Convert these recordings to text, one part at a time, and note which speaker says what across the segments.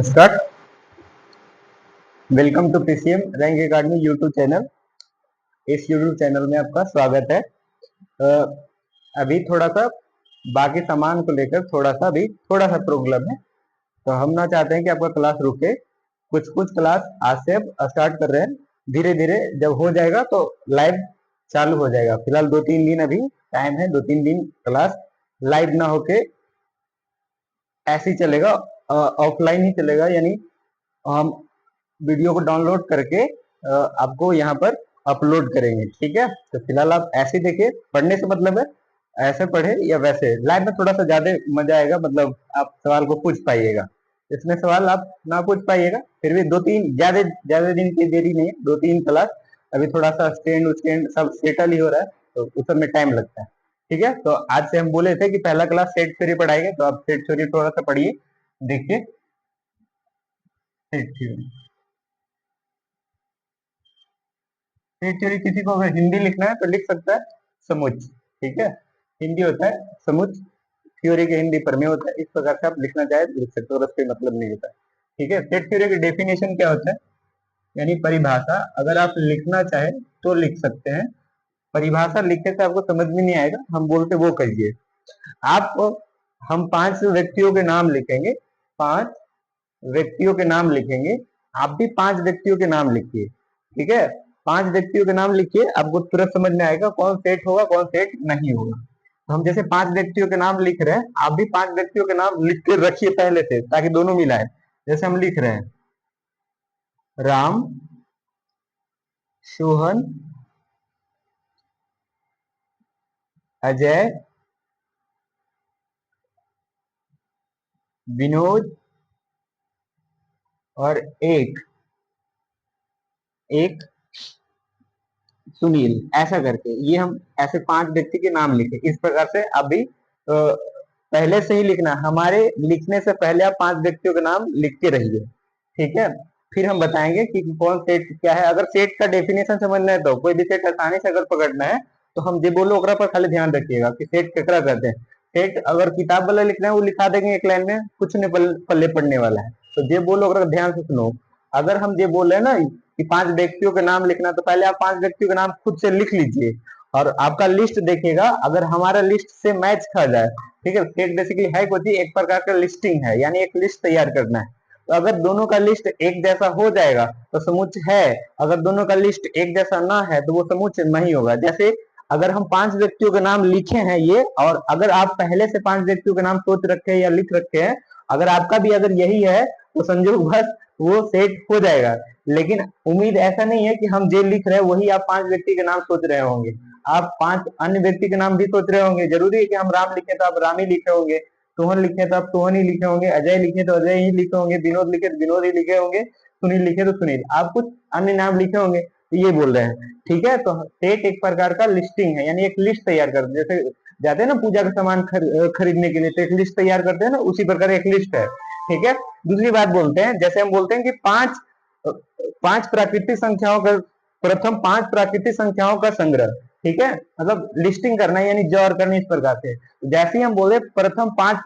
Speaker 1: Start. Welcome to PCM rank academy YouTube channel. इस YouTube channel में आपका स्वागत है। अभी थोड़ा सा बाकी सामान को लेकर थोड़ा सा प्रॉब्लम है, तो हम ना चाहते हैं कि आपका क्लास रुके। कुछ कुछ क्लास आज से अब स्टार्ट कर रहे हैं, धीरे धीरे जब हो जाएगा तो लाइव चालू हो जाएगा। फिलहाल 2-3 दिन अभी टाइम है, 2-3 दिन क्लास लाइव ना होके ऐसे ही चलेगा, ऑफलाइन ही चलेगा। यानी हम वीडियो को डाउनलोड करके आपको यहाँ पर अपलोड करेंगे, ठीक है। तो फिलहाल आप ऐसे देखिए, पढ़ने से मतलब है ऐसे पढ़े या वैसे। लाइव में थोड़ा सा ज्यादा मजा आएगा, मतलब आप सवाल को पूछ पाइएगा। इसमें सवाल आप ना पूछ पाइएगा, फिर भी 2-3 ज्यादा ज्यादा दिन की देरी नहीं है, 2-3 क्लास। अभी थोड़ा सा स्टैंड सब सेटल ही हो रहा है, तो उस सब में टाइम लगता है, ठीक है। तो आज से हम बोले थे कि पहला क्लास सेट थ्योरी पढ़ाएंगे, तो आप सेट थ्योरी थोड़ा सा पढ़िए, देखिए सेट थ्योरी। सेट थ्योरी किसी को अगर हिंदी लिखना है तो लिख सकता है समुच्च, ठीक है। हिंदी होता है समुच्च, थ्योरी के हिंदी प्रमेय होता है। इस प्रकार से आप लिखना चाहे तो लिख सकते हो, और उसका मतलब नहीं होता है, ठीक है। सेट थ्योरी की डेफिनेशन क्या होता है, यानी परिभाषा। अगर आप लिखना चाहे तो लिख सकते हैं, परिभाषा लिखने से आपको समझ में नहीं आएगा, हम बोलते वो करिए आप। हम 5 व्यक्तियों के नाम लिखेंगे, 5 व्यक्तियों के नाम लिखेंगे। आप भी 5 व्यक्तियों के नाम लिखिए, ठीक है। 5 व्यक्तियों के नाम लिखिए, आपको तुरंत समझ में आएगा कौन सेट होगा कौन सेट नहीं होगा। तो हम जैसे 5 व्यक्तियों के नाम लिख रहे हैं, आप भी 5 व्यक्तियों के नाम लिख के रखिए पहले से, ताकि दोनों मिलाए। जैसे हम लिख रहे हैं राम, सोहन, अजय, विनोद और एक एक सुनील, ऐसा करके ये हम ऐसे 5 व्यक्ति के नाम लिखे। इस प्रकार से अभी पहले से ही लिखना, हमारे लिखने से पहले आप 5 व्यक्तियों के नाम लिख के रहिए, ठीक है। फिर हम बताएंगे कि कौन सेट क्या है। अगर सेट का डेफिनेशन समझना है तो कोई भी सेट आसानी से अगर पकड़ना है तो हम जे बोलो ओकरा पर खाली ध्यान रखिएगा कि सेट केकरा कहते हैं। सेट अगर किताब वाला लिखना है वो लिखा देंगे एक लाइन में, कुछ नहीं पल्ले पड़ने वाला है। तो जे बोलो ओकरा ध्यान से सुनो। अगर हम जे बोल रहे हैं ना कि 5 व्यक्तियों के नाम लिखना, तो पहले आप 5 व्यक्तियों के नाम खुद से लिख लीजिए, और आपका लिस्ट देखिएगा। अगर हमारा लिस्ट से मैच खा जाए, ठीक है। सेट बेसिकली है कुछ एक प्रकार का लिस्टिंग है, यानी एक लिस्ट तैयार करना है। तो अगर दोनों का लिस्ट एक जैसा हो जाएगा तो समुच्चय है, अगर दोनों का लिस्ट एक जैसा ना है तो वो समुच्चय नहीं होगा। जैसे अगर हम 5 व्यक्तियों के नाम लिखे हैं ये, और अगर आप पहले से 5 व्यक्तियों के नाम सोच रखे हैं या लिख रखे हैं, अगर आपका भी अगर यही है तो संजोग बस वो सेट हो जाएगा। लेकिन उम्मीद ऐसा नहीं है कि हम जो लिख रहे हैं वही आप 5 व्यक्ति के नाम सोच रहे होंगे। आप 5 अन्य व्यक्ति के नाम भी सोच रहे होंगे। जरूरी है कि हम राम लिखे तो आप राम ही लिखे होंगे, सोहन लिखे तो आप सोहन ही लिखे होंगे, अजय लिखे तो अजय ही लिखे होंगे, विनोद लिखे तो विनोद ही लिखे होंगे, सुनील लिखे तो सुनील। आप कुछ अन्य नाम लिखे होंगे, तो ये बोल रहे हैं, ठीक है। तो सेट एक प्रकार का लिस्टिंग है, यानी एक लिस्ट तैयार कर, जैसे जाते हैं ना पूजा का सामान खरीदने के लिए, तो एक लिस्ट तैयार करते हैं ना, उसी प्रकार एक लिस्ट है, ठीक है। दूसरी बात बोलते हैं, जैसे हम बोलते हैं कि 5 प्राकृतिक संख्याओं का, प्रथम 5 प्राकृतिक संख्याओं का संग्रह, ठीक है। मतलब लिस्टिंग करना यानी जोड़ करना, इस प्रकार से। जैसे ही हम बोले प्रथम 5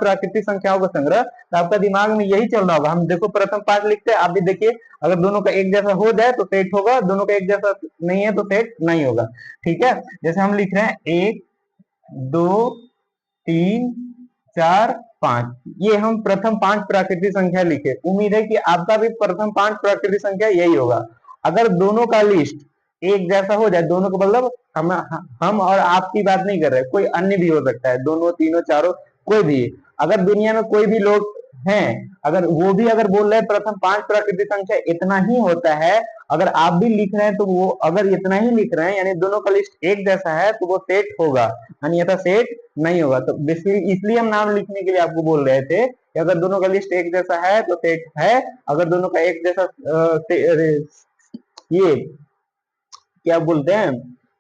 Speaker 1: प्राकृतिक संख्याओं का संग्रह, तो आपका दिमाग में यही चल रहा होगा। हम देखो प्रथम 5 लिखते हैं, आप भी देखिए, अगर दोनों का एक जैसा हो जाए तो सेट होगा, दोनों का एक जैसा नहीं है तो सेट नहीं होगा, ठीक है। जैसे हम लिख रहे हैं 1 2 3 4 5, ये हम प्रथम 5 प्राकृतिक संख्या लिखे। उम्मीद है कि आपका भी प्रथम 5 प्राकृतिक संख्या यही होगा। अगर दोनों का लिस्ट एक जैसा हो जाए, दोनों का मतलब हम और आपकी बात नहीं कर रहे, कोई अन्य भी हो सकता है, दोनों तीनों चारों कोई भी। अगर दुनिया में कोई भी लोग हैं, अगर वो भी अगर बोल रहे हैं प्रथम 5 प्राकृतिक संख्या इतना ही होता है, अगर आप भी लिख रहे हैं तो वो अगर इतना ही लिख रहे हैं, यानी दोनों का लिस्ट एक जैसा है, तो वो सेट होगा, अन्यथा सेट नहीं होगा। तो बेसिकली इसलिए हम नाम लिखने के लिए आपको बोल रहे थे कि अगर दोनों का लिस्ट एक जैसा है तो सेट है, अगर दोनों का एक जैसा ये क्या बोलते हैं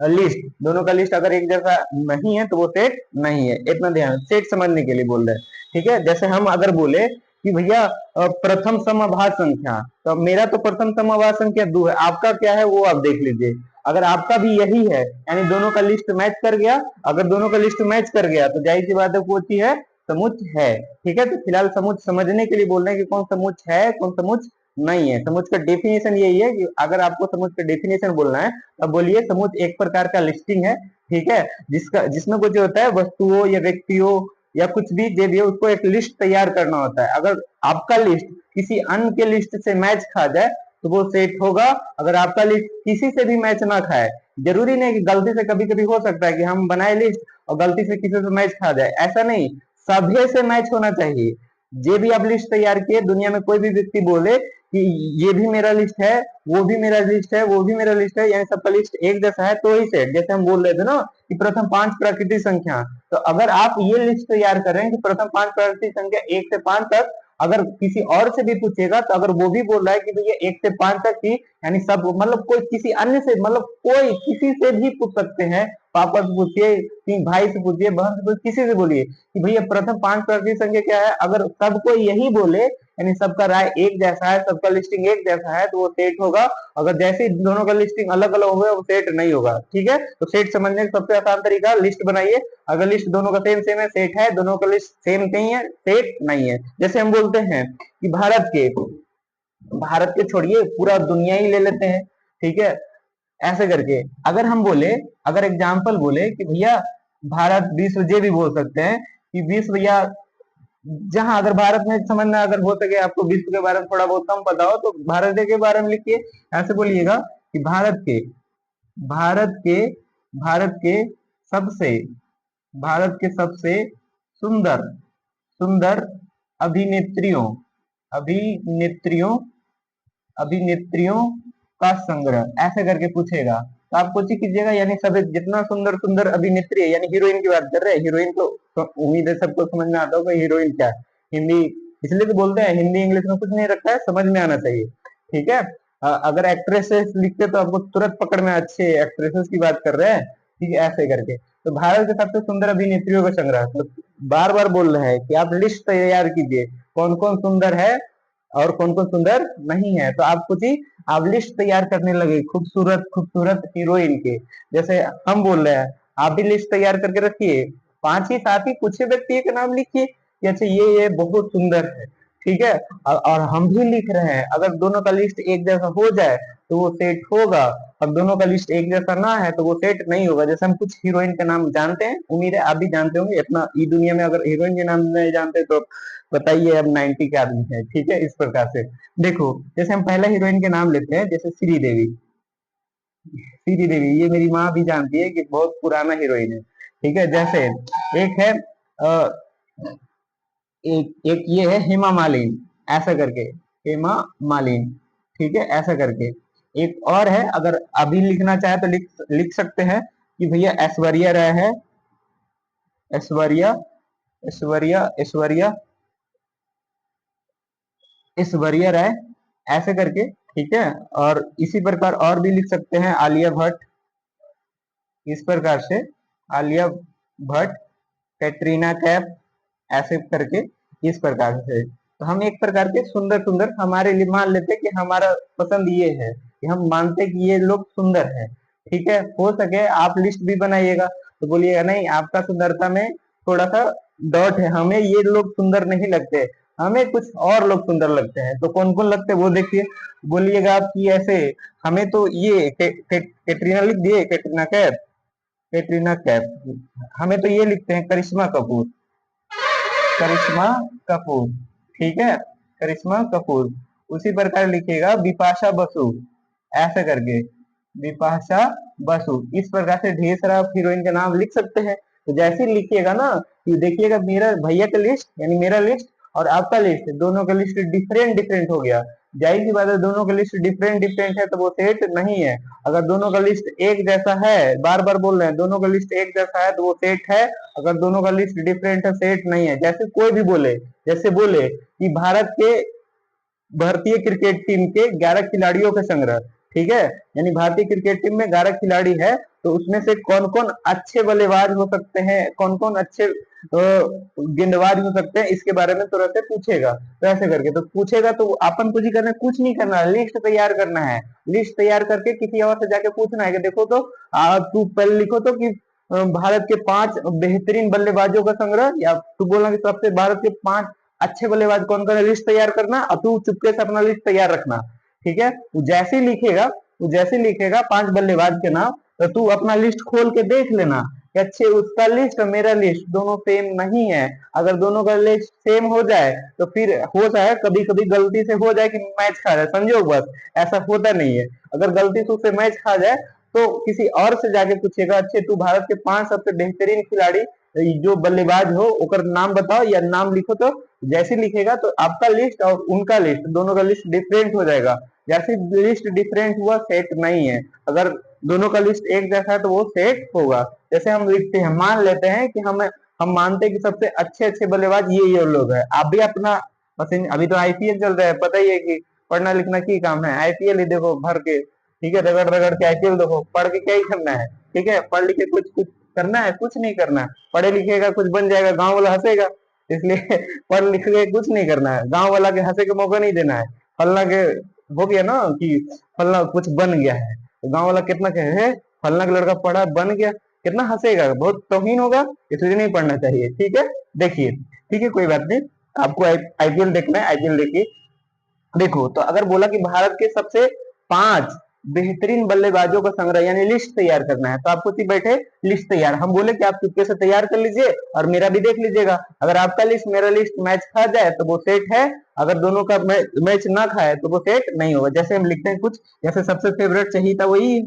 Speaker 1: लिस्ट, दोनों का लिस्ट अगर एक जैसा नहीं है तो वो सेट नहीं है। इतना ध्यान, सेट समझने के लिए बोल रहे हैं, ठीक है। जैसे हम अगर बोले कि भैया प्रथम समभाज संख्या, तो मेरा तो प्रथम समभाज संख्या 2 है, आपका क्या है वो आप देख लीजिए। अगर आपका भी यही है, यानी दोनों का लिस्ट मैच कर गया, अगर दोनों का लिस्ट मैच कर गया तो जाहिर सी बात है वो होती है समुच है। ठीक है, तो फिलहाल समुच समझने के लिए बोल रहे हैं कि कौन समुच है कौन समुच नहीं है। समुच का डेफिनेशन यही है कि अगर आपको समुच का डेफिनेशन बोलना है तो बोलिए समुच एक प्रकार का लिस्टिंग है। ठीक है, जिसमें कुछ होता है वस्तुओं या व्यक्तियों या कुछ भी जो भी है उसको एक लिस्ट तैयार करना होता है। अगर आपका लिस्ट किसी अन्य के लिस्ट से मैच खा जाए तो वो सेट होगा। अगर आपका लिस्ट किसी से भी मैच ना खाए, जरूरी नहीं कि गलती से, कभी कभी हो सकता है कि हम बनाए लिस्ट और गलती से किसी से मैच खा जाए, ऐसा नहीं, सभी से मैच होना चाहिए। जे भी आप लिस्ट तैयार किए, दुनिया में कोई भी व्यक्ति बोले कि ये भी मेरा लिस्ट है, वो भी मेरा लिस्ट है, वो भी मेरा लिस्ट है, यानी सबका लिस्ट एक जैसा है तो ही सेट। जैसे हम बोल रहे थे ना कि प्रथम 5 प्राकृतिक संख्या, तो अगर आप ये लिस्ट तैयार कर रहे हैं कि प्रथम 5 प्राकृतिक संख्या 1 से 5 तक, अगर किसी और से भी पूछेगा तो अगर वो भी बोल रहा है कि भैया 1 से 5 तक ही, यानी सब मतलब कोई किसी अन्य से, मतलब कोई किसी से भी पूछ सकते हैं, पापा से पूछिए, भाई से पूछिए, बहन से पूछिए, किसी से बोलिए कि भैया प्रथम 5 प्राकृतिक संख्या क्या है। अगर सबको यही बोले, यानी सबका राय एक जैसा है, सबका लिस्टिंग एक जैसा है, तो वो सेट होगा। अगर जैसे दोनों का लिस्टिंग अलग अलग होगा वो सेट नहीं होगा। ठीक है, तो सेट समझने का सबसे आसान तरीका, लिस्ट बनाइए, अगर लिस्ट दोनों का सेम सेम है सेट है, दोनों का लिस्ट सेम नहीं है सेट नहीं है। जैसे हम बोलते हैं कि भारत के छोड़िए पूरा दुनिया ही ले लेते हैं। ठीक है, ऐसे करके अगर हम बोले, अगर एग्जाम्पल बोले कि भैया भारत विश्व, जे भी बोल सकते हैं कि विश्व, या जहां अगर भारत में समझना, अगर हो सके आपको विश्व के बारे में थोड़ा बहुत कम पता हो तो भारत के बारे में लिखिए। ऐसे बोलिएगा कि भारत के भारत के सबसे भारत के सबसे सुंदर सुंदर अभिनेत्रियों अभिनेत्रियों अभिनेत्रियों का संग्रह, ऐसे करके पूछेगा। तो आप कुछ ही कीजिएगा, यानी सब जितना सुंदर सुंदर अभिनेत्री है, यानी हीरोइन की बात कर रहे हैं, हीरोइन तो उम्मीद है सबको समझ में आता होगा हीरोइन क्या है। हिंदी इसलिए तो बोलते हैं, हिंदी इंग्लिश में कुछ नहीं रखा है, समझ में आना चाहिए। ठीक है, अगर एक्ट्रेसेस लिखते तो आपको तुरंत पकड़ में, अच्छे एक्ट्रेसेस की बात कर रहे हैं। ठीक है, ऐसे करके तो भारत के सबसे सुंदर अभिनेत्रियों का संग्रह, तो बार बार बोल रहे हैं कि आप लिस्ट तैयार कीजिए कौन कौन सुंदर है और कौन कौन सुंदर नहीं है। तो आप कुछ ही, आप लिस्ट तैयार करने लगे खूबसूरत खूबसूरत हीरोइन के। जैसे हम बोल रहे हैं, आप भी लिस्ट तैयार करके रखिए, 5 ही 7 ही कुछ ही व्यक्ति का नाम लिखिए कि अच्छा ये बहुत सुंदर है। ठीक है, और हम भी लिख रहे हैं, अगर दोनों का लिस्ट एक जैसा हो जाए तो वो सेट होगा, और दोनों का लिस्ट एक जैसा ना है तो वो सेट नहीं होगा। जैसे हम कुछ हीरोइन के नाम जानते हैं, उम्मीद है आप भी जानते होंगे, इतना ई दुनिया में अगर हीरोइन के नाम नहीं जानते तो बताइए, अब 90 के आदमी है। ठीक है, इस प्रकार से देखो, जैसे हम पहला हीरोइन के नाम लेते हैं, जैसे श्री देवी, ये मेरी माँ भी जानती है कि बहुत पुराना हीरोइन है। ठीक है, जैसे एक है एक ये है हेमा मालिनी, ऐसा करके, हेमा मालिनी। ठीक है, ऐसा करके एक और है, अगर अभी लिखना चाहे तो लिख सकते हैं कि भैया ऐश्वर्या राय है, ऐश्वर्या ऐश्वर्या ऐश्वर्या ऐश्वर्या राय, ऐसे करके। ठीक है, और इसी प्रकार और भी लिख सकते हैं, आलिया भट्ट, इस प्रकार से आलिया भट्ट, कैटरीना कैफ, ऐसे करके, इस प्रकार से। तो हम एक प्रकार के सुंदर सुंदर हमारे लिए मान लेते हैं कि हमारा पसंद ये है कि हम मानते हैं कि ये लोग सुंदर है। ठीक है, हो सके आप लिस्ट भी बनाइएगा तो बोलिएगा नहीं आपका सुंदरता में थोड़ा सा डॉट है, हमें ये लोग सुंदर नहीं लगते, हमें कुछ और लोग सुंदर लगते हैं। तो कौन कौन लगते हैं वो देखिए, बोलिएगा आप कि ऐसे हमें तो ये कैटरीना लिख दिए, कैटरीना कैफ, हमें तो ये लिखते हैं करिश्मा कपूर, करिश्मा कपूर। ठीक है, करिश्मा कपूर। उसी प्रकार लिखिएगा बिपाशा बसु, ऐसा करके, बिपाशा बसु। इस प्रकार से ढेर सारा हीरोइन का नाम लिख सकते हैं। तो जैसे ही लिखिएगा ना कि देखिएगा मेरा भैया का लिस्ट, यानी मेरा लिस्ट और आपका लिस्ट, दोनों का लिस्ट डिफरेंट डिफरेंट हो गया। जाहिर सी बात है, दोनों का लिस्ट डिफरेंट डिफरेंट है तो वो सेट नहीं है। अगर दोनों का लिस्ट एक जैसा है, बार बार बोल रहे हैं, दोनों का लिस्ट एक जैसा है तो वो सेट है। अगर दोनों का लिस्ट डिफरेंट है सेट नहीं है। जैसे कोई भी बोले, जैसे बोले कि भारतीय क्रिकेट टीम के 11 खिलाड़ियों के संग्रह। ठीक है, यानी भारतीय क्रिकेट टीम में 11 खिलाड़ी है, तो उसमें से कौन कौन अच्छे बल्लेबाज हो सकते हैं, कौन कौन अच्छे गेंदबाज हो सकते हैं, इसके बारे में तुरंत पूछेगा। तो ऐसे करके तो पूछेगा तो अपन कुछ ही करना, कुछ नहीं करना, लिस्ट तैयार करना है। लिस्ट तैयार करके किसी और से जाके पूछना है कि देखो तो तू पहले लिखो तो कि भारत के 5 बेहतरीन बल्लेबाजों का संग्रह, या तू बोलना कि सबसे भारत के 5 अच्छे बल्लेबाज कौन कौन है, लिस्ट तैयार करना और तू चुपके से अपना लिस्ट तैयार रखना। ठीक है, वो जैसे ही लिखेगा, वो जैसे ही लिखेगा 5 बल्लेबाज के नाम, तो तू अपना लिस्ट खोल के देख लेना कि अच्छे उसका लिस्ट और मेरा लिस्ट दोनों सेम नहीं है। अगर दोनों का लिस्ट सेम हो जाए तो फिर हो जाए, कभी कभी गलती से हो जाए कि मैच खा जाए, संजो बस, ऐसा होता नहीं है। अगर गलती से उससे मैच खा जाए तो किसी और से जाके पूछेगा, अच्छे तू भारत के 5 सबसे बेहतरीन खिलाड़ी जो बल्लेबाज हो ओकर नाम बताओ या नाम लिखो, तो जैसे लिखेगा तो आपका लिस्ट और उनका लिस्ट दोनों का लिस्ट डिफरेंट हो जाएगा। जैसे लिस्ट डिफरेंट हुआ सेट नहीं है, अगर दोनों का लिस्ट एक जैसा है तो वो सेट होगा। जैसे हम लिखते हैं, मान लेते हैं कि हम मानते हैं कि सबसे अच्छे अच्छे बल्लेबाज ये लोग है। आप भी अपना मशीन, अभी तो आईपीएल चल रहा है, पता ही है कि पढ़ना लिखना की काम है, आईपीएल ही देखो भर के, ठीक है, रगड़ रगड़ के आईपीएल देखो, पढ़ के क्या ही करना है। ठीक है, पढ़ लिख के कुछ कुछ करना है, कुछ नहीं करना है। पढ़े लिखेगा कुछ बन जाएगा, गांव वाला हंसेगा, इसलिए पढ़ लिख के कुछ नहीं करना है, गांव वाला के हंसे के मौका नहीं देना है। फलना के हो गया ना कि फलना कुछ बन गया है, तो गांव वाला कितना कहे फलना का लड़का पढ़ा बन गया, कितना हंसेगा, बहुत तौहीन होगा, इसलिए नहीं पढ़ना चाहिए। ठीक है, देखिए, ठीक है, कोई बात नहीं, आपको आईपीएल देखना है, आईपीएल देखिए। देखो, तो अगर बोला कि भारत के सबसे 5 बेहतरीन बल्लेबाजों का संग्रह यानी लिस्ट तैयार करना है, तो आपको सिर्फ बैठे लिस्ट तैयार, हम बोले कि आप चुपके से तैयार कर लीजिए और मेरा भी देख लीजिएगा। अगर आपका लिस्ट मेरा लिस्ट मैच खा जाए तो वो सेट है, अगर दोनों का मैच ना खाए तो वो सेट नहीं होगा। जैसे हम लिखते हैं कुछ, जैसे सबसे फेवरेट चाहिए था वही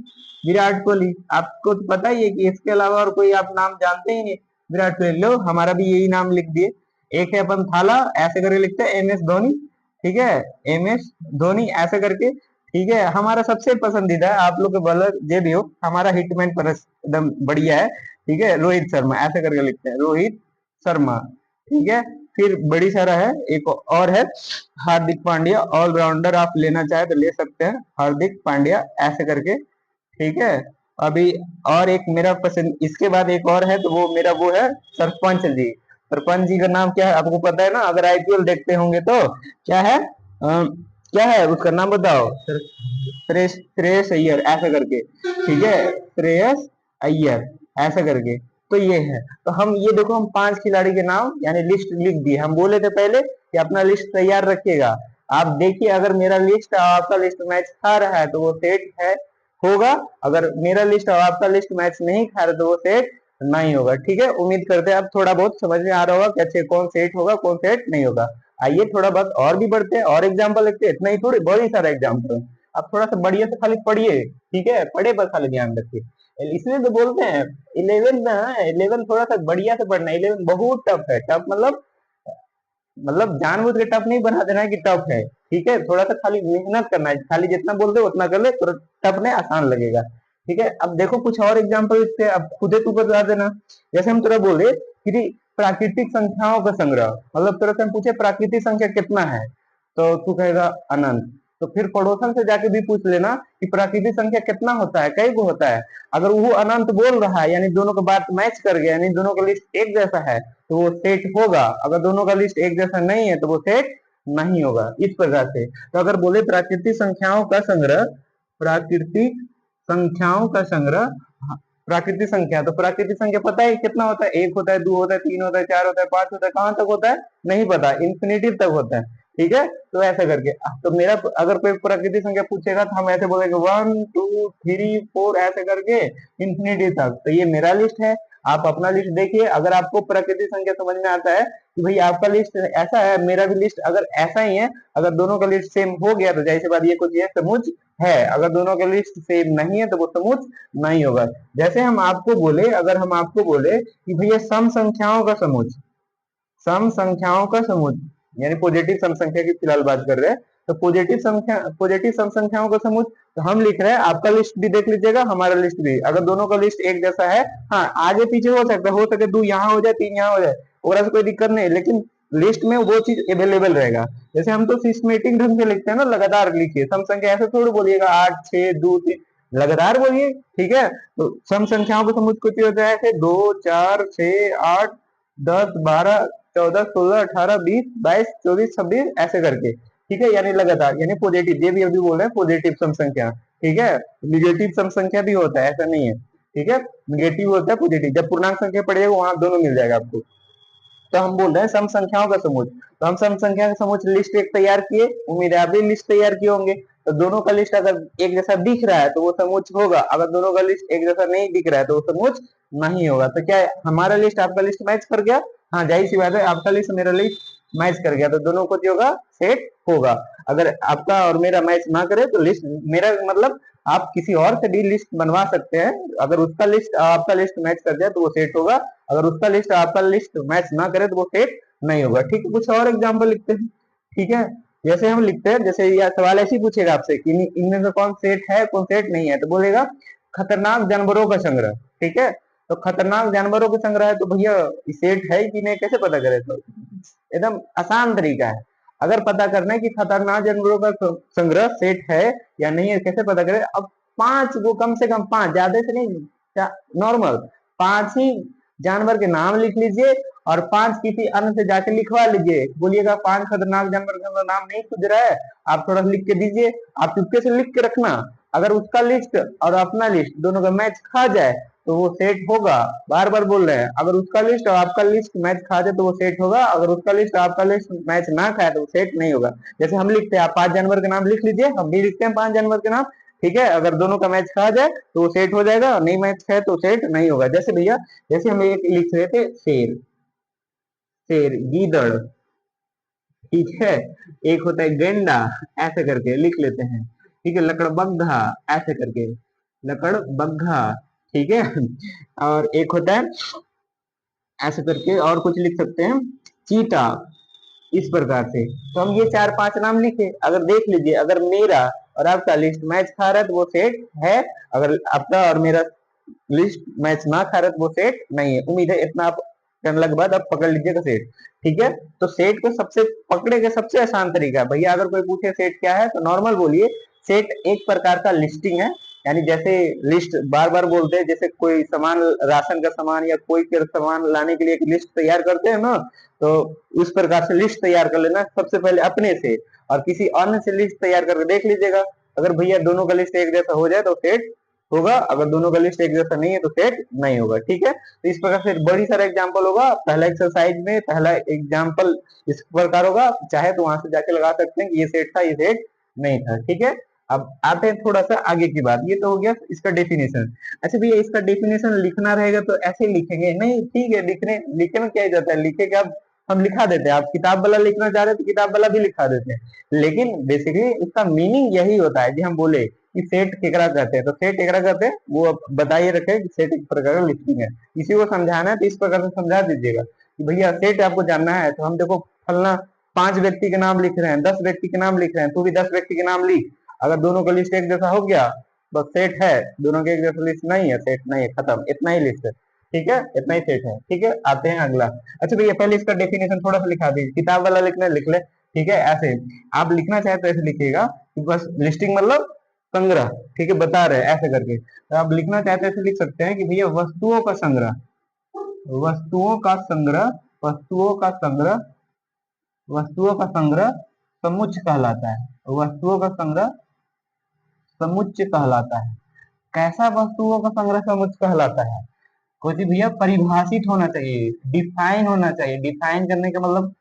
Speaker 1: विराट कोहली, आपको तो पता ही है कि इसके अलावा और कोई आप नाम जानते ही नहीं। विराट कोहली, लो हमारा भी यही नाम लिख दिए। एक है अपन थाला, ऐसे करके लिखते हैं एम एस धोनी। ठीक है, एम एस धोनी ऐसे करके। ठीक है, हमारा सबसे पसंदीदा है, आप लोग के बॉलर जे भी हो, हमारा हिटमैन पर एकदम बढ़िया है। ठीक है, रोहित शर्मा ऐसे करके लिखते हैं, रोहित शर्मा। ठीक है, फिर बड़ी सारा है, एक और है हार्दिक पांड्या, ऑलराउंडर, आप लेना चाहे तो ले सकते हैं हार्दिक पांड्या ऐसे करके। ठीक है, अभी और एक मेरा पसंद, इसके बाद एक और है, तो वो मेरा वो है सरपंच जी। सरपंच जी का नाम क्या है आपको पता है ना, अगर आईपीएल देखते होंगे तो क्या है, क्या है उसका नाम बताओ, श्रेयस अय्यर ऐसा करके। ठीक है, श्रेयस अय्यर ऐसा करके। तो ये है, तो हम ये देखो, हम 5 खिलाड़ी के नाम यानी लिस्ट लिख दिए। हम बोले थे पहले कि अपना लिस्ट तैयार रखिएगा। आप देखिए, अगर मेरा लिस्ट और आपका लिस्ट मैच खा रहा है तो वो सेट है, होगा। अगर मेरा लिस्ट और आपका लिस्ट मैच नहीं खा रहा तो वो सेट नहीं होगा। ठीक है, उम्मीद करते हैं अब थोड़ा बहुत समझ में आ रहा होगा कि अच्छे कौन सेट होगा कौन सेट नहीं होगा। आइए थोड़ा बहुत और भी बढ़ते हैं, और एग्जाम्पल लिखते हैं, इतना ही थोड़ी, बहुत ही सारा एग्जाम्पल। आप थोड़ा सा बढ़िया से खाली पढ़िए, ठीक है, पढ़े पर खाली ध्यान रखिए। इसलिए तो बोलते हैं 11 ना, 11 थोड़ा सा बढ़िया से पढ़ना, 11 बहुत टफ है। टफ मतलब जानबूझ के टफ नहीं बना देना है कि टफ है। ठीक है, थोड़ा सा खाली मेहनत करना है, खाली जितना बोल दे उतना कर ले, तो टफ नहीं, आसान लगेगा। ठीक है, अब देखो कुछ और एग्जाम्पल इसके, अब खुदे तू बता देना। जैसे हम तेरा बोले कि प्राकृतिक संख्याओं का संग्रह, मतलब तेरे से हम पूछे प्राकृतिक संख्या कितना है, तो तू कहेगा अनंत। तो फिर पड़ोसन से जाके भी पूछ लेना कि प्राकृतिक संख्या कितना होता है, कई गो होता है। अगर वो अनंत बोल रहा है यानी दोनों का बात मैच कर गया, यानी दोनों का लिस्ट एक जैसा है, तो वो सेट होगा। अगर दोनों का लिस्ट एक जैसा नहीं है तो वो सेट नहीं होगा, इस प्रकार से। तो अगर बोले प्राकृतिक संख्याओं का संग्रह, प्राकृतिक संख्याओं का संग्रह, प्राकृतिक संख्या, तो प्राकृतिक संख्या पता है कितना होता है, 1 होता है, 2 होता है, 3 होता है, 4 होता है, 5 होता है, कहां तक होता है नहीं पता, इंफिनिटी तक होता है। ठीक है, तो ऐसे करके, तो मेरा अगर कोई प्राकृतिक संख्या पूछेगा तो हम ऐसे बोलेंगे 1 2 3 4 ऐसे करके इंफिनिटी तक। तो ये मेरा लिस्ट है, आप अपना लिस्ट देखिए। अगर आपको प्राकृतिक संख्या समझ में आता है कि भाई आपका लिस्ट ऐसा है, मेरा भी लिस्ट अगर ऐसा ही है, अगर दोनों का लिस्ट सेम हो गया तो जैसे बात ये कुछ ये समुच है, अगर दोनों का लिस्ट सेम नहीं है तो वो समुच नहीं होगा। जैसे हम आपको बोले, अगर हम आपको बोले कि भैया सम संख्याओं का समुच, सम संख्याओं का समुच यानी पॉजिटिव सम संख्या की फिलहाल बात कर रहे हैं, तो पॉजिटिव सम संख्याओं का समुच, तो हम लिख रहे हैं, आपका लिस्ट भी देख लीजिएगा हमारा लिस्ट भी, अगर दोनों का लिस्ट एक जैसा है, हाँ आगे पीछे हो सकता है, हो सके 2 यहाँ हो जाए 3 यहाँ हो जाए, और ऐसा कोई दिक्कत नहीं, लेकिन लिस्ट में वो चीज अवेलेबल रहेगा। जैसे हम तो सिस्टमेटिक ढंग से लिखते हैं ना, लगातार लिखिए, सम संख्या ऐसे थोड़ी बोलिएगा 8 6 2 3, लगातार बोलिए। ठीक है, तो सम संख्याओं को समुच कुछ होता है ऐसे 2 4 6 8 10 12 14 16 18 20 22 24 26 ऐसे करके। ठीक है, यानी लगातार, यानी पॉजिटिव, ये भी अभी बोल रहे हैं पॉजिटिव सम संख्या। ठीक है, निगेटिव सम संख्या भी होता है, ऐसा नहीं है। ठीक है, निगेटिव होता है पॉजिटिव, जब पूर्णांक संख्या पड़ेगा वहां दोनों मिल जाएगा आपको। तो हम बोल रहे हैं सम संख्याओं का समूह, तो हम सम संख्या का समूह लिस्ट एक तैयार किए, उम्मीद है आप भी लिस्ट तैयार किए होंगे। तो दोनों का लिस्ट अगर एक जैसा दिख रहा है तो वो समूह होगा, अगर दोनों का लिस्ट एक जैसा नहीं दिख रहा है तो वो समूह नहीं होगा। तो क्या हमारा लिस्ट आपका लिस्ट मैच कर गया? हाँ, जाहिर सी बात है, आपका लिस्ट मेरा लिस्ट मैच कर गया, तो दोनों को जो होगा सेट होगा। अगर आपका और मेरा मैच ना करे तो लिस्ट मेरा मतलब आप किसी और से भी लिस्ट बनवा सकते हैं, अगर उसका लिस्ट आपका लिस्ट मैच कर जाए तो वो सेट होगा, अगर उसका लिस्ट आपका लिस्ट मैच ना करे तो वो सेट नहीं होगा। ठीक है, कुछ और एग्जांपल लिखते हैं। ठीक है, जैसे हम लिखते हैं, जैसे यह सवाल ऐसे ही पूछेगा आपसे कि इनमें से कौन सेट है कौन सेट नहीं है, तो बोलेगा खतरनाक जानवरों का संग्रह। ठीक है, तो खतरनाक जानवरों का संग्रह है तो भैया सेट है कि नहीं, कैसे पता करें? तो एकदम आसान तरीका है, अगर पता करना है कि खतरनाक जानवरों का संग्रह सेट है या नहीं है, कैसे पता करें? अब पांच को, कम से कम पांच, ज्यादा से नहीं, नॉर्मल पांच ही जानवर के नाम लिख लीजिए और पांच किसी अन्य से जाके लिखवा लीजिए। बोलिएगा पांच खतरनाक जानवर का नाम नहीं सूझ रहा है, आप थोड़ा लिख के दीजिए, आप चुपके से लिख के रखना, अगर उसका लिस्ट और अपना लिस्ट दोनों का मैच खा जाए तो वो सेट होगा। बार बार बोल रहे हैं, अगर उसका लिस्ट और आपका लिस्ट मैच खा जाए तो वो सेट होगा, अगर उसका लिस्ट और आपका लिस्ट मैच ना खाए तो वो सेट नहीं होगा। जैसे हम लिखते हैं, आप पांच जानवर के नाम लिख लीजिए, हम भी लिखते हैं पांच जानवर के नाम। ठीक है, अगर दोनों का मैच खा जाए तो वो सेट हो जाएगा, और नहीं मैच है तो सेट नहीं होगा। जैसे भैया, जैसे हम एक लिख रहे थे शेर, शेर, गीदड़, ठीक है, एक होता है गेंडा, ऐसे करके लिख लेते हैं। ठीक है, लकड़बग्घा, ऐसे करके लकड़बग्घा। ठीक है, और एक होता है ऐसे करके, और कुछ लिख सकते हैं, चीता, इस प्रकार से। तो हम ये चार पांच नाम लिखे, अगर देख लीजिए, अगर मेरा और आपका लिस्ट मैच खा रहा है तो वो सेट है, अगर आपका और मेरा लिस्ट मैच ना खा रहा है तो वो सेट नहीं है। उम्मीद है इतना आप करने के बाद आप पकड़ लीजिएगा सेट। ठीक है, तो सेट को सबसे पकड़े का सबसे आसान तरीका है भैया, अगर कोई पूछे सेट क्या है तो नॉर्मल बोलिए, सेट एक प्रकार का लिस्टिंग है। यानी जैसे लिस्ट बार बार बोलते हैं, जैसे कोई सामान, राशन का सामान या कोई के सामान लाने के लिए एक लिस्ट तैयार करते हैं ना, तो उस प्रकार से लिस्ट तैयार कर लेना सबसे पहले अपने से, और किसी अन्य से लिस्ट तैयार करके देख लीजिएगा। अगर भैया दोनों का लिस्ट एक जैसा हो जाए तो सेट होगा, अगर दोनों का लिस्ट एक जैसा नहीं है तो सेट नहीं होगा। ठीक है, तो इस प्रकार से बड़ी सारा एग्जांपल होगा, पहला एक्सरसाइज में पहला एग्जांपल इस प्रकार होगा, चाहे तो वहां से जाके लगा सकते हैं कि ये सेट था ये सेट नहीं था। ठीक है, अब आते हैं थोड़ा सा आगे की बात, ये तो हो गया इसका डेफिनेशन। अच्छा भैया, इसका डेफिनेशन लिखना रहेगा तो ऐसे लिखेंगे नहीं? ठीक है, लिखने में क्या जाता है, लिखे क्या हम लिखा देते हैं, आप किताब वाला लिखना चाह रहे हैं तो किताब वाला भी लिखा देते हैं, लेकिन बेसिकली इसका मीनिंग यही होता है कि हम बोले कि सेट केकरा कहते हैं, तो सेट केकरा कहते हैं वो बताइए रखे कि सेट एक प्रकार का लिस्टिंग है। इसी को समझाना है तो इस प्रकार से समझा दीजिएगा कि भैया सेट आपको जानना है, तो हम देखो फलना पांच व्यक्ति के नाम लिख रहे हैं, 10 व्यक्ति के नाम लिख रहे हैं, तू भी 10 व्यक्ति के नाम लिख, अगर दोनों का लिस्ट एक जैसा हो गया बस सेट है, दोनों के एक जैसा लिस्ट नहीं है सेट नहीं है, खत्म, इतना ही लिस्ट है। ठीक है, इतना ही सेट है। ठीक है, आते हैं अगला। अच्छा भैया, पहले इसका डेफिनेशन थोड़ा सा लिखा दीजिए, किताब वाला लिखना लिख ले। ठीक है, ऐसे आप लिखना चाहे तो ऐसे लिखिएगा कि बस लिस्टिंग मतलब संग्रह। ठीक है, बता रहे ऐसे करके, तो आप लिखना चाहते हैं ऐसे लिख सकते हैं कि भैया वस्तुओं का संग्रह, वस्तुओं का संग्रह, वस्तुओं का संग्रह, वस्तुओं का संग्रह समुच्चय कहलाता है, वस्तुओं का संग्रह समुच्चय कहलाता है। कैसा वस्तुओं का संग्रह समुच्चय कहलाता है? कोई चीज भैया परिभाषित होना चाहिए, डिफाइन होना चाहिए, डिफाइन करने का मतलब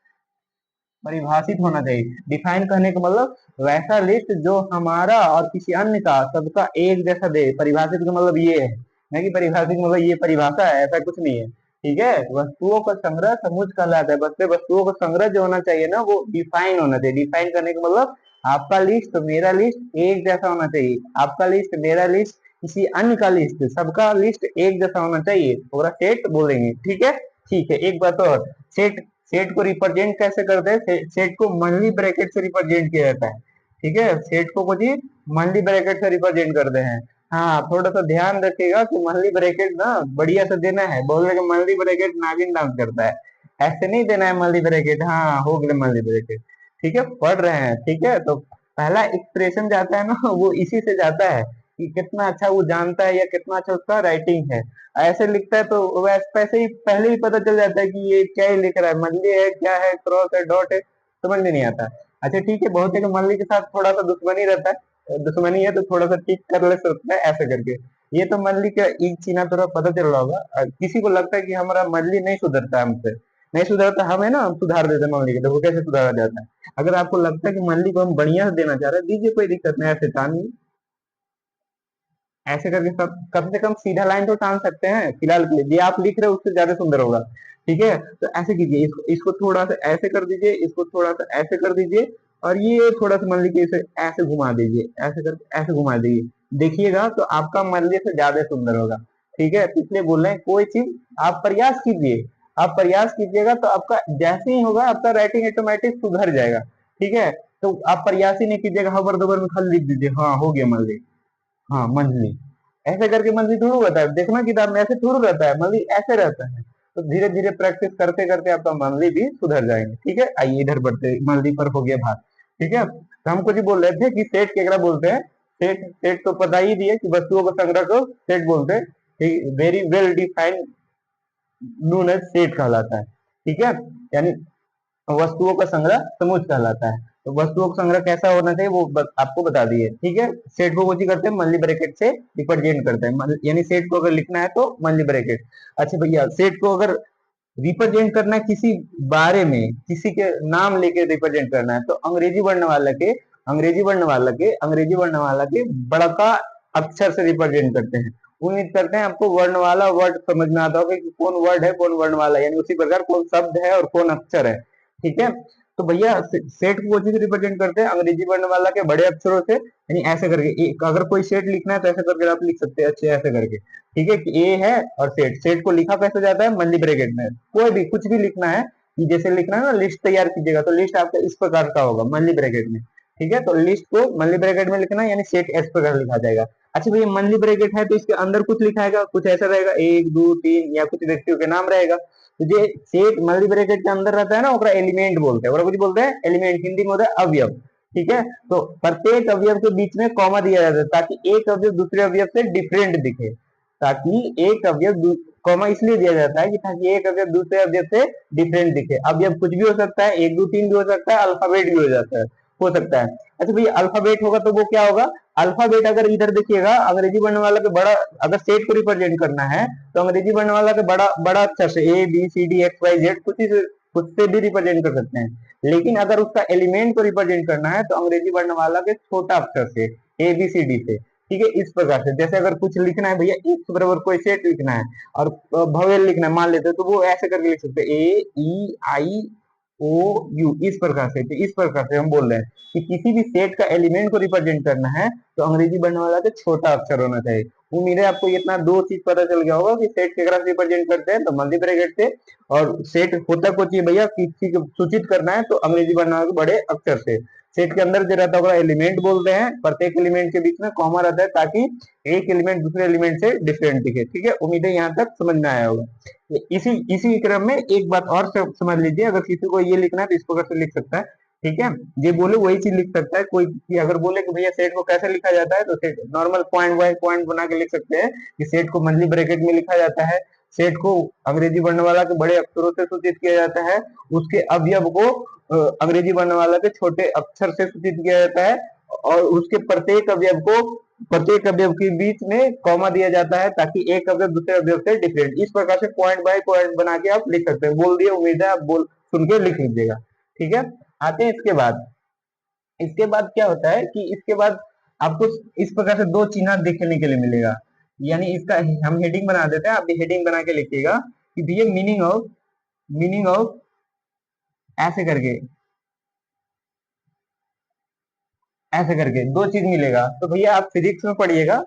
Speaker 1: परिभाषित होना चाहिए, डिफाइन करने का मतलब वैसा लिस्ट जो हमारा और किसी अन्य का सबका एक जैसा दे। परिभाषित का मतलब ये है, नहीं कि परिभाषित मतलब ये परिभाषा है, ऐसा कुछ नहीं है। ठीक है, वस्तुओं का संग्रह समुच्चय कहलाता है, बस वस्तुओं का संग्रह जो होना चाहिए ना वो डिफाइन होना चाहिए। डिफाइन करने का मतलब आपका लिस्ट तो मेरा लिस्ट एक जैसा होना चाहिए, आपका लिस्ट मेरा लिस्ट किसी अन्य का लिस्ट सबका लिस्ट एक जैसा होना चाहिए, पूरा सेट बोलेंगे। ठीक है, ठीक है, एक बात और, सेट सेट को रिप्रेजेंट कैसे करते हैं? सेट को मंथली ब्रैकेट से रिप्रेजेंट किया जाता है। ठीक है, सेट को कुछ मंथली ब्रैकेट से रिप्रेजेंट करते हैं। हाँ, थोड़ा सा ध्यान रखिएगा कि मंथली ब्रैकेट ना बढ़िया से देना है, बोल रहे मंथली ब्रैकेट नागिन डांस करता है, ऐसे नहीं देना है मंथली ब्रैकेट। हाँ, हो गए मंथली ब्रैकेट। ठीक है, पढ़ रहे हैं। ठीक है, तो पहला एक्सप्रेशन जाता है ना वो इसी से जाता है कि कितना अच्छा वो जानता है या कितना अच्छा उसका राइटिंग है। ऐसे लिखता है तो वैसे ही पहले ही पता चल जाता है कि ये क्या ही लिख रहा है, मंडली है क्या है, क्रॉस है, डॉट है, समझ में नहीं आता। अच्छा ठीक है, बहुत है कि मंडली के साथ थोड़ा सा दुश्मनी रहता है, दुश्मनी है तो थोड़ा सा ठीक कर ले सकते हैं ऐसे करके। ये तो मंथली का एक चीना थोड़ा पता चल रहा होगा। किसी को लगता है कि हमारा मंथली नहीं सुधरता है, हमसे नहीं सुधरता, हमें ना हम सुधार देते हैं मंथली के, देखो कैसे सुधारा जाता है। अगर आपको लगता है कि मंथली को हम बढ़िया से देना चाह रहे हैं, दीजिए, कोई दिक्कत नहीं, ऐसे टाइम ऐसे करके सब कम से कम सीधा लाइन तो टान सकते हैं फिलहाल के लिए। ये आप लिख रहे हो उससे ज्यादा सुंदर होगा। ठीक है, तो ऐसे कीजिए, इसको थोड़ा सा ऐसे कर दीजिए, इसको थोड़ा सा ऐसे कर दीजिए, और ये थोड़ा सा मान लीजिए इसे ऐसे घुमा दीजिए, ऐसे करके ऐसे घुमा दीजिए। देखिएगा तो आपका मंदिर से ज्यादा सुंदर होगा। ठीक है, तो इसलिए बोल रहे हैं कोई चीज आप प्रयास कीजिए, आप प्रयास कीजिएगा तो आपका जैसे ही होगा आपका राइटिंग ऑटोमेटिक सुधर जाएगा। ठीक है, तो आप प्रयास ही नहीं कीजिएगा, हबर दबर में खाली लिख दीजिए, हाँ हो गया मंदिर, हाँ मंथली, ऐसे करके मंथली थोड़ा रहता है, देखना किताब में ऐसे थोड़ा रहता है, मंथली ऐसे रहता है। तो धीरे धीरे प्रैक्टिस करते करते आपका मंथली भी सुधर जाएंगे। ठीक है, आइए इधर बढ़ते, मंथली पर हो गया बात। ठीक है, तो हम कुछ बोल रहे थे कि सेट केकड़ा बोलते हैं। सेट सेट तो पता ही दिए कि वस्तुओं का संग्रह को सेट बोलते हैं, very well defined known as set कहलाता है। ठीक है, यानी वस्तुओं का संग्रह समुच्चय कहलाता है। तो वस्तुओं का संग्रह कैसा होना चाहिए वो आपको बता दिए। ठीक है, सेट को कोची करते हैं, मंथली ब्रैकेट से रिप्रेजेंट करते हैं, यानी सेट को अगर लिखना है तो मंथली ब्रैकेट। अच्छा भैया, सेट को अगर रिप्रेजेंट करना है किसी बारे में, किसी के नाम लेके रिप्रेजेंट करना है, तो अंग्रेजी वर्ण वाला के बड़का अक्षर से रिप्रेजेंट करते हैं। उम्मीद करते हैं आपको वर्णमाला वर्ड समझ में आता होगा कि कौन वर्ड है कौन वर्णमाला, यानी उसी प्रकार कौन शब्द है और कौन अक्षर है। ठीक है, तो भैया सेट को से रिप्रेजेंट करते हैं अंग्रेजी वर्णमाला के बड़े अक्षरों से, यानी ऐसे करके अगर कोई सेट लिखना है तो ऐसे करके आप लिख सकते हैं, अच्छे ऐसे करके। ठीक है, कि ए है और सेट, सेट को लिखा कैसे जाता है, मंथली ब्रैकेट में। कोई भी कुछ भी लिखना है, कि जैसे लिखना है ना, लिस्ट तैयार कीजिएगा तो लिस्ट आपका इस प्रकार का होगा मंथली ब्रैकेट में। ठीक है, तो लिस्ट को मंथली ब्रैकेट में लिखना है, यानी सेट इस प्रकार लिखा जाएगा। अच्छा भैया, मंथली ब्रैकेट है तो इसके अंदर कुछ लिखा है, कुछ ऐसा रहेगा, एक दो तीन, या कुछ व्यक्तियों के नाम रहेगा। तो जो सेट मल्टी ब्रैकेट के अंदर रहता है ना, ओकरा एलिमेंट बोलते हैं, ओकरा कुछ बोलते हैं एलिमेंट, हिंदी में होता है अवयव। ठीक है, तो प्रत्येक अवयव के बीच में कॉमा दिया जाता है ताकि एक अवयव दूसरे अवयव से डिफरेंट दिखे, ताकि एक अवयव, कॉमा इसलिए दिया जाता है कि ताकि एक अवयव दूसरे अवयव से डिफरेंट दिखे। अवयव कुछ भी हो सकता है, एक दो तीन भी हो सकता है, अल्फाबेट भी हो जाता है, हो सकता है। अच्छा भैया, अल्फाबेट होगा तो वो क्या होगा, अल्फाबेट अगर इधर देखिएगा, अंग्रेजी वर्ण वाला के बड़ा, अगर सेट को रिप्रेजेंट करना है तो अंग्रेजी वर्ण वाला के बड़ा बड़ा अक्षर से A B C D X Y Z कुछ से भी रिप्रेजेंट कर सकते हैं। लेकिन अगर उसका एलिमेंट को रिप्रेजेंट करना है तो अंग्रेजी वर्ण वाला के छोटा अक्षर से, ए बी सी डी से। ठीक है, इस प्रकार से, जैसे अगर कुछ लिखना है भैया, एक बराबर कोई सेट लिखना है और भवेल लिखना है मान लेते हैं, तो वो ऐसे करके लिख सकते हैं, ए ई आई ओ यू, इस प्रकार से। तो इस प्रकार से हम बोल रहे हैं कि किसी भी सेट का एलिमेंट को रिप्रेजेंट करना है तो अंग्रेजी वर्ण वाला का छोटा अक्षर होना चाहिए। उम्मीद है आपको इतना दो चीज पता चल गया होगा कि सेट केकरा से रिप्रेजेंट करते हैं, तो मल्टी ब्रैकेट से। और सेट होता कुछ ही भैया, किसी को सूचित करना है तो अंग्रेजी वर्ण वाला के बड़े अक्षर से। सेट के अंदर जो रहता है एलिमेंट बोलते हैं, प्रत्येक एलिमेंट के बीच में कॉमा रहता है ताकि एक एलिमेंट दूसरे एलिमेंट से डिफरेंट दिखे। ठीक है, उम्मीद है यहाँ तक समझ में आया होगा। इसी इसी क्रम में एक बात और समझ लीजिए, अगर किसी को ये लिखना है तो इस प्रकार से लिख सकता है। ठीक है, ये बोले वही चीज लिख सकता है। कोई कि अगर बोले कि भैया सेट को कैसे लिखा जाता है, तो set normal point by point बना के लिख सकते हैं कि सेट को मंथली ब्रैकेट में लिखा जाता है, सेट को अंग्रेजी वर्णमाला के बड़े अक्षरों से सूचित किया जाता है, उसके अवयव को अंग्रेजी वर्णमाला के छोटे अक्षर से सूचित किया जाता है, और उसके प्रत्येक अवयव के बीच में कॉमा दिया जाता है ताकि एक अवयव दूसरे अवयव से डिफरेंट, इस प्रकार से पॉइंट बाय पॉइंट बना के आप लिख सकते हैं। बोल दिए, उम्मीद है आप बोल सुन के लिख लीजिएगा। ठीक है, आते हैं इसके बाद क्या होता है कि इसके बाद आपको इस प्रकार से दो चिन्ह देखने के लिए मिलेगा। यानी इसका हम हेडिंग बना देते हैं, आप हेडिंग बना के लिखिएगा कि भैया मीनिंग ऑफ ऐसे करके, ऐसे करके दो चीज मिलेगा। तो भैया आप फिजिक्स में पढ़िएगा,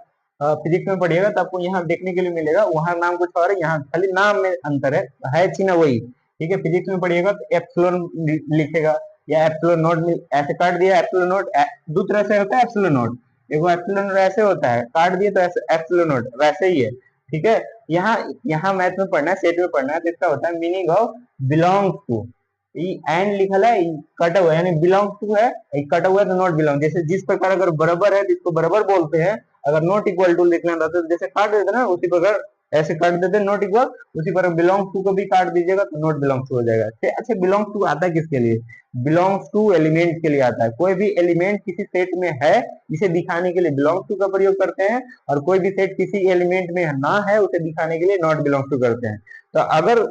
Speaker 1: फिजिक्स में पढ़िएगा तो आपको यहाँ देखने के लिए मिलेगा, वहां नाम कुछ और है, यहाँ खाली नाम में अंतर है चिन्ह वही। ठीक है, फिजिक्स में पढ़िएगा तो एप्सिलॉन लिखेगा, या एप्सिलॉन नॉट ऐसे काट दिया, एप्सिलॉन नॉट दो तरह से होता है एप्सिलॉन नॉट, एगो एप्सिलॉन नॉट ऐसे होता है काट दिए तो ऐसे एप्सिलॉन नॉट वैसे ही है। ठीक है, यहाँ यहाँ मैथ में पढ़ना है, सेट में पढ़ना है, तो इसका होता है meaning of belongs to, and लिखा है कटा हुआ, यानी बिलोंग टू है, कटा हुआ है तो नॉट बिलोंग। जैसे जिस प्रकार अगर बराबर है तो इसको बराबर बोलते हैं, अगर नॉट इक्वल टू लिखना था तो जैसे काट देते ना, उसी प्रकार ऐसे काट देते नॉट इक्वल, उसी पर बिलोंग्स टू को भी काट दीजिएगा तो नॉट बिलोंग्स टू हो जाएगा। अच्छा, बिलोंग्स टू आता है किसके लिए? बिलोंग्स टू एलिमेंट के लिए आता है। कोई भी एलिमेंट किसी सेट में है इसे दिखाने के लिए बिलोंग्स टू का प्रयोग करते हैं, और कोई भी सेट किसी एलिमेंट में ना है उसे दिखाने के लिए नॉट बिलोंग्स टू करते हैं। तो अगर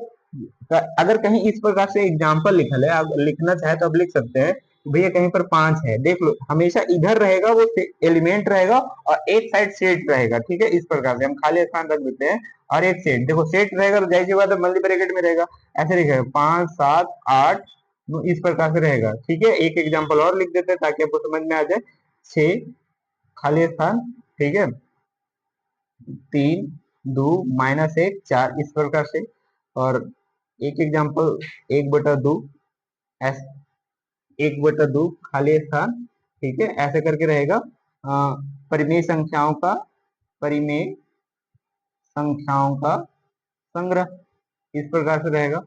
Speaker 1: अगर कहीं इस प्रकार से एग्जाम्पल लिखल है, आप लिखना चाहे तो आप लिख सकते हैं भैया कहीं पर 5 है, देख लो हमेशा इधर रहेगा वो एलिमेंट रहेगा और एक साइड सेट रहेगा। ठीक है, इस प्रकार से हम खाली स्थान रख देते हैं और एक सेट, देखो सेट रहेगा तो जाहिर सी बात है मल्टी ब्रैकेट में रहेगा, ऐसे लिखेगा 5 7 8 इस प्रकार से रहेगा। ठीक है, एक एग्जाम्पल और लिख देते हैं ताकि आपको समझ में आ जाए। 6 खाली स्थान, ठीक है, 3 2 -1 4 इस प्रकार से, और एक एग्जाम्पल 1/2 1/2 खाली स्थान, ठीक है, ऐसे करके रहेगा। परिमेय संख्याओं का परिमेय संख्याओं का संग्रह इस प्रकार से रहेगा।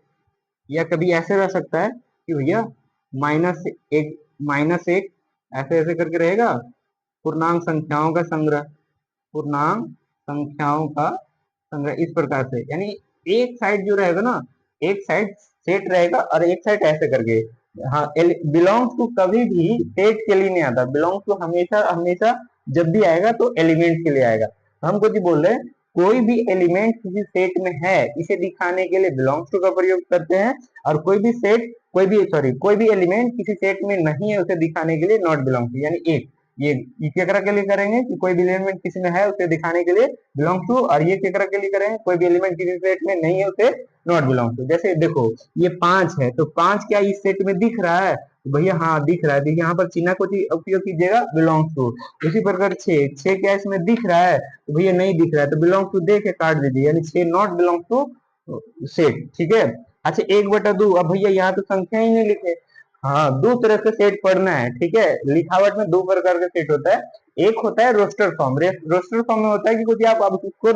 Speaker 1: या कभी ऐसे रह सकता है कि भैया -1 ऐसे ऐसे करके रहेगा, पूर्णांक संख्याओं का संग्रह, पूर्णांक संख्याओं का संग्रह इस प्रकार से। यानी एक साइड जो रहेगा ना, एक साइड सेट रहेगा और एक साइड ऐसे करके। हाँ, बिलोंग्स टू कभी भी सेट के लिए नहीं आता, बिलोंग्स टू हमेशा हमेशा जब भी आएगा तो एलिमेंट के लिए आएगा। हम कुछ बोल रहे हैं, कोई भी एलिमेंट किसी सेट में है इसे दिखाने के लिए बिलोंग्स टू का प्रयोग करते हैं, और कोई भी एलिमेंट किसी सेट में नहीं है उसे दिखाने के लिए नॉट बिलोंग टू। यानी एक ये केकरा के लिए करेंगे कि कोई भी एलिमेंट किसी में है उसे दिखाने के लिए बिलोंग टू, और ये केकरा के लिए करेंगे कोई भी एलिमेंट किसी सेट में नहीं है उसे नॉट बिलोंग टू। जैसे देखो ये 5 है तो 5 क्या इस सेट में दिख रहा है? तो भैया हाँ दिख रहा है, देखिए यहाँ पर चिन्ह को उपयोग कीजिएगा बिलोंग टू। उसी प्रकार 6 क्या इसमें दिख रहा है? तो भैया नहीं दिख रहा है, तो बिलोंग टू दे के काट दीजिए, यानी 6 नॉट बिलोंग टू सेट। ठीक है, अच्छा 1/2, अब भैया यहाँ तो संख्या ही नहीं लिखे। हाँ, दो तरह से सेट पढ़ना है। ठीक है, लिखावट में दो प्रकार का सेट होता है। एक होता है रोस्टर फॉर्म, रोस्टर फॉर्म में होता है कि कुछ आप अब उसको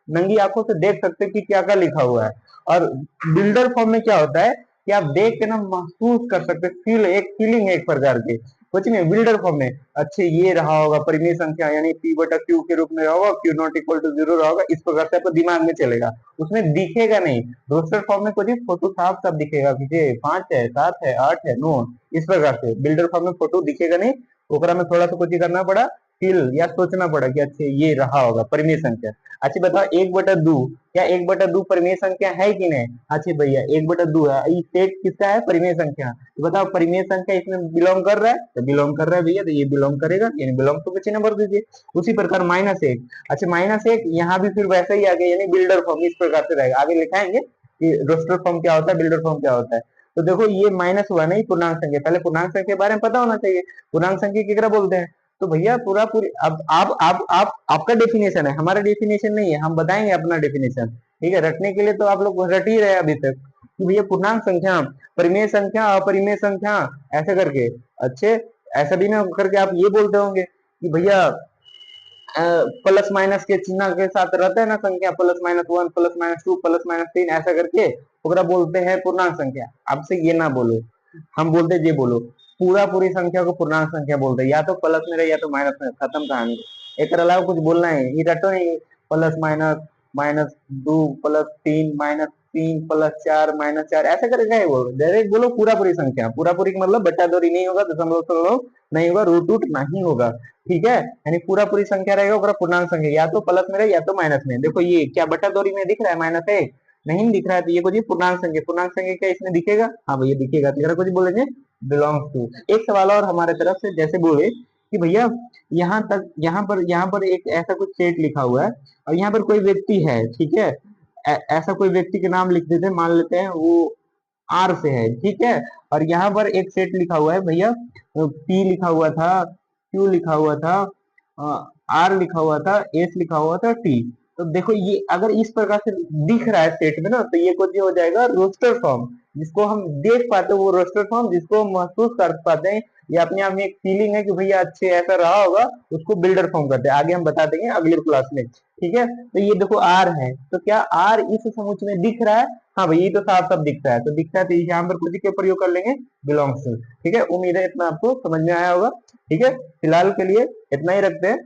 Speaker 1: नंगी आंखों से देख सकते हैं कि क्या क्या लिखा हुआ है। और बिल्डर फॉर्म में क्या होता है कि आप देख के ना महसूस कर सकते, फीलिंग है एक प्रकार की। कुछ नहीं, बिल्डर फॉर्म में अच्छे ये रहा होगा परिमेय संख्या, यानी p/q के रूप में रहा होगा, q नॉट इक्वल टू 0 रहा होगा, इस प्रकार से आपको दिमाग में चलेगा, उसमें दिखेगा नहीं। रोस्टर फॉर्म में कुछ फोटो साफ साफ दिखेगा कि 5 है 7 है 8 है 9, इस प्रकार से। बिल्डर फॉर्म में फोटो दिखेगा नहीं, ओकरा में थोड़ा सा कुछ करना पड़ा, फील या सोचना पड़ा कि अच्छा ये रहा होगा परिमेय संख्या। अच्छा बताओ 1/2, क्या 1/2 परिमेय संख्या है कि नहीं? अच्छा भैया 1/2 है, ये सेट किसका है? परिमेय संख्या। तो बताओ परिमेय संख्या इसमें बिलोंग कर रहा है? तो बिलोंग कर रहा है भैया, तो ये बिलोंग करेगा, यानी बिलोंग टू पे चिन्ह भर दीजिए। उसी प्रकार -1, अच्छा -1 यहाँ भी फिर वैसा ही आ गया, यानी बिल्डर फॉर्म इस प्रकार से रहेगा। आगे लिखाएंगे कि रोस्टर फॉर्म क्या होता है, बिल्डर फॉर्म क्या होता है। तो देखो ये माइनस हुआ नहीं पूर्णांक संख्या, पहले पूर्णांक संख्या के बारे में पता होना चाहिए। पूर्णांक संख्या केकरा बोलते हैं? तो भैया पूरा पूरी अब आप आपका डेफिनेशन है, हमारा डेफिनेशन नहीं है, हम बताएंगे अपना डेफिनेशन। ठीक है, रटने के लिए तो आप लोग रट ही रहे अभी तक कि भैया पूर्णांक संख्या, परिमेय संख्या, अपरिमेय संख्या, ऐसे करके। अच्छे ऐसा भी ना करके आप ये बोलते होंगे कि भैया प्लस माइनस के चिन्ह के साथ रहता है ना संख्या, +-1 +-2 +-3 ऐसा करके ओकरा बोलते हैं पूर्णांक संख्या। आपसे ये ना बोलो, हम बोलते ये बोलो पूरा पूरी संख्या को पूर्णांक संख्या बोलते हैं, या तो प्लस में रहे या तो माइनस में, खत्म कहानी। एक अलावा कुछ बोलना है ये रटो नहीं, प्लस माइनस -2 +3 -3 +4 -4 ऐसा करके है बोलो, डायरेक्ट बोलो पूरा पूरी संख्या। पूरा पूरी मतलब बट्टादोरी नहीं होगा, दशमलव नहीं होगा, रूट नहीं होगा। ठीक है, यानी पूरा पूरी संख्या रहेगा पूरा पूर्णांक संख्या, या तो प्लस में रहे या तो माइनस में। देखो ये क्या बट्टादोरी में दिख रहा है -1? नहीं दिख रहा है, तो ये कुछ पूर्णांक संख्या, पूर्णांक संख्या क्या इसमें दिखेगा? हाँ भैया दिखेगा, तो कुछ बोलेंगे बिलोंग्स टू। एक सवाल और हमारे तरफ से, जैसे बोले कि भैया यहाँ पर एक ऐसा कुछ सेट लिखा हुआ है और यहाँ पर कोई व्यक्ति है। ठीक है, ऐसा कोई व्यक्ति के नाम लिख देते हैं, मान लेते हैं वो आर से है। ठीक है, और यहाँ पर एक सेट लिखा हुआ है भैया, पी लिखा हुआ था, क्यू लिखा हुआ था, आर लिखा हुआ था, एस लिखा हुआ था, टी। तो देखो ये अगर इस प्रकार से दिख रहा है सेट में ना, तो ये कुछ हो जाएगा रोस्टर फॉर्म, जिसको हम देख पाते हैं वो रोस्टर फॉर्म, जिसको हम महसूस कर पाते हैं, ये अपने आप में एक फीलिंग है कि भैया अच्छे ऐसा रहा होगा, उसको बिल्डर फॉर्म करते हैं। आगे हम बता देंगे अगली क्लास में। ठीक है, तो ये देखो आर है, तो क्या आर इस समुच में दिख रहा है? हाँ भाई ये तो साफ साफ दिखता है, तो दिखता है तो यहाँ पर कुछ के प्रयोग कर लेंगे बिलोंग्स टू। ठीक है, उम्मीद है इतना आपको समझ में आया होगा। ठीक है, फिलहाल के लिए इतना ही रखते हैं।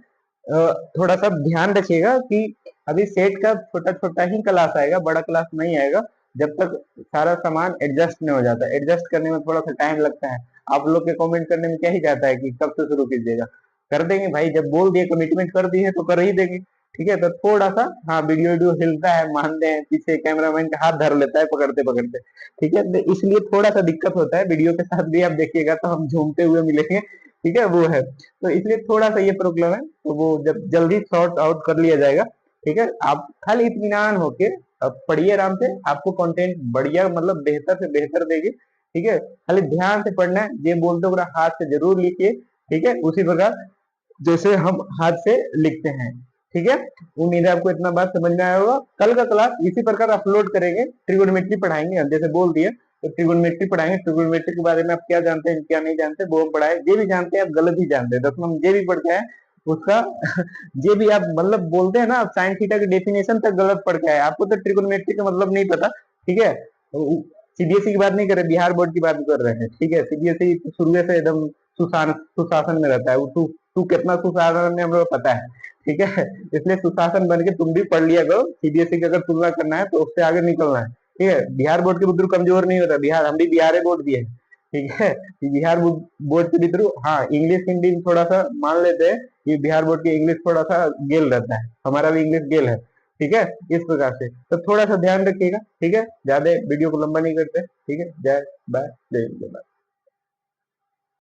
Speaker 1: थोड़ा सा ध्यान रखिएगा कि अभी सेट का छोटा छोटा ही क्लास आएगा, बड़ा क्लास नहीं आएगा जब तक सारा सामान एडजस्ट नहीं हो जाता। एडजस्ट करने में थोड़ा सा टाइम लगता है। आप लोग के कमेंट करने में क्या ही जाता है कि कब से शुरू कीजिएगा। कर देंगे भाई, जब बोल दिए कमिटमेंट कर दी है तो कर ही देंगे। ठीक है, तो थोड़ा सा हाँ वीडियो वीडियो हिलता है, मानते हैं, पीछे कैमरामैन का हाथ धर लेता है पकड़ते पकड़ते। ठीक है, तो इसलिए थोड़ा सा दिक्कत होता है। वीडियो के साथ भी आप देखिएगा तो हम झूमते हुए मिलेंगे। ठीक है, वो है, तो इसलिए थोड़ा सा ये प्रॉब्लम है, तो वो जब जल्दी सॉर्ट आउट कर लिया जाएगा। ठीक है, आप खाली इत्मीनान होके अब पढ़िए आराम से, आपको कंटेंट बढ़िया मतलब बेहतर से बेहतर देगी। ठीक है, खाली ध्यान से पढ़ना है, ये बोलते हुए हाथ से जरूर लिखिए। ठीक है, उसी प्रकार जैसे हम हाथ से लिखते हैं। ठीक है, उम्मीद है आपको इतना बात समझ में आया होगा। कल का क्लास इसी प्रकार अपलोड करेंगे, ट्रिगोनोमेट्री पढ़ाएंगे, हम जैसे बोल दिए तो ट्रिगोनोमेट्री पढ़ाएंगे। ट्रिगोनोमेट्री के बारे में आप क्या जानते हैं क्या नहीं जानते वो हम पढ़ाए, जे भी जानते हैं आप गलत ही जानते हैं। 10वां में जे भी पढ़ के आए उसका जे भी आप मतलब बोलते हैं ना, आप साइन थीटा की डेफिनेशन तक गलत पढ़ के आए, आपको तो ट्रिगोनोमेट्री का मतलब नहीं पता। ठीक है, सीबीएसई की बात नहीं कर रहे, बिहार बोर्ड की बात कर रहे हैं। ठीक है, सीबीएसई शुरू से एकदम सुशासन में रहता है, वो तू कितना सुशासन में हम लोग पता है। ठीक है, इसलिए सुशासन बन के तुम भी पढ़ लिया करो। सीबीएसई की अगर तुलना करना है तो उससे आगे निकलना है। ठीक है, बिहार बोर्ड के बुद्ध कमजोर नहीं होता, बिहार हम भी बिहार बोर्ड भी है। ठीक है, बिहार बोर्ड के थ्रू हाँ इंग्लिश हिंदी थोड़ा सा मान लेते हैं, ये बिहार बोर्ड की इंग्लिश थोड़ा सा गेल रहता है, हमारा भी इंग्लिश गेल है। ठीक है, इस प्रकार से तो थोड़ा सा ध्यान रखिएगा। ठीक है, ज्यादा वीडियो को लंबा नहीं करते। ठीक है, जय बाय जय।